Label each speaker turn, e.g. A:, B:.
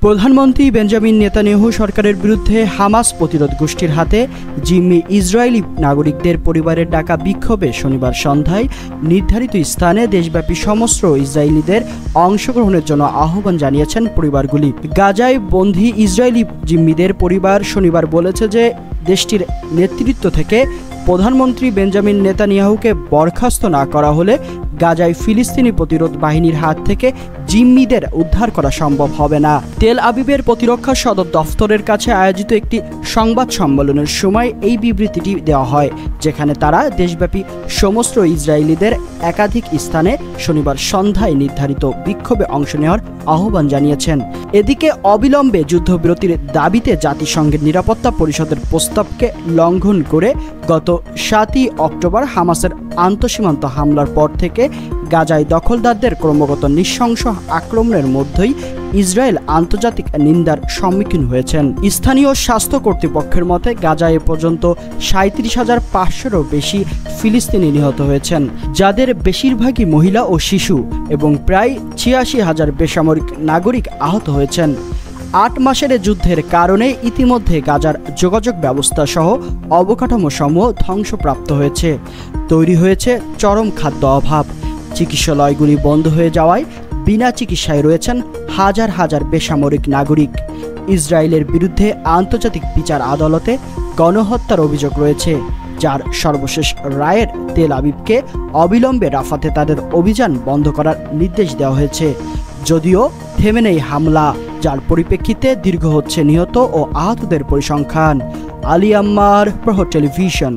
A: প্রধানমন্ত্রী Benjamin Netanyahu সরকারের বিরুদ্ধে হামাস প্রতিরোধ গোষ্ঠীর হাতে জিম্মি ইসরায়েলি নাগরিকদের পরিবারের ডাকা বিক্ষোভে শনিবার সন্ধ্যায় নির্ধারিত স্থানে দেশব্যাপী সমস্ত ইসরায়েলিদের অংশগ্রহণের জন্য আহ্বান জানিয়েছেন পরিবারগুলি। গাজায় বন্দী ইসরায়েলি জিম্মিদের পরিবার শনিবার বলেছে যে দেশটির নেতৃত্ব থেকে প্রধানমন্ত্রী বেঞ্জামিন নেতানিয়াহুকে বরখাস্ত না করা হলে গাজায় ফিলিস্তিনি প্রতিরোধ বাহিনীর হাত থেকে জিম্মিদের উদ্ধার করা সম্ভব হবে না। তেল আবিবের প্রতিরক্ষা সদর দফতরের কাছে আয়োজিত একটি সংবাদ সম্মেলনের সময় এই বিবৃতিটি দেওয়া হয়, যেখানে তারা দেশব্যাপী সমস্ত ইসরায়েলিদের একাধিক স্থানে শনিবার সন্ধ্যায় নির্ধারিত বিক্ষোভে অংশ নেওয়ার আহ্বান জানিয়েছেন। এদিকে অবিলম্বে যুদ্ধবিরতির দাবিতে জাতিসংঘের নিরাপত্তা পরিষদের প্রস্তাবকে লঙ্ঘন করে গত 7ই অক্টোবর হামাসের আন্তঃসীমান্ত হামলার পর থেকে গাজায় দখলদারদের ক্রমাগত নৃশংস আক্রমণের মধ্যেই ইসরায়েল আন্তর্জাতিক নিন্দার সম্মুখীন হয়েছেন। স্থানীয় স্বাস্থ্য কর্তৃপক্ষের মতে গাজায় এ পর্যন্ত 37,500-এরও বেশি ফিলিস্তিনি নিহত হয়েছেন, যাদের বেশিরভাগই মহিলা ও শিশু, এবং প্রায় 86,000 বেসামরিক নাগরিক আহত হয়েছেন। 8 মাসের যুদ্ধের কারণে ইতিমধ্যে গাজার যোগাযোগ ব্যবস্থা সহ অবকাঠামো সমূহ ধ্বংসপ্রাপ্ত হয়েছে। তৈরি হয়েছে চরম খাদ্য অভাব। চিকিৎসালয়গুলি বন্ধ হয়ে যাওয়ায় বিনা চিকিৎসায় রয়েছেন হাজার হাজার বেসামরিক নাগরিক। ইসরায়েলের বিরুদ্ধে আন্তর্জাতিক বিচার আদালতে গণহত্যার অভিযোগ রয়েছে, যার সর্বশেষ রায়ের তেল আবিবকে অবিলম্বে রাফাতে তাদের অভিযান বন্ধ করার নির্দেশ দেওয়া হয়েছে। যদিও থেমে নেই হামলা, যার পরিপ্রেক্ষিতে দীর্ঘ হচ্ছে নিহত ও আহতদের পরিসংখ্যান। আলী আম্মার, প্রহর টেলিভিশন।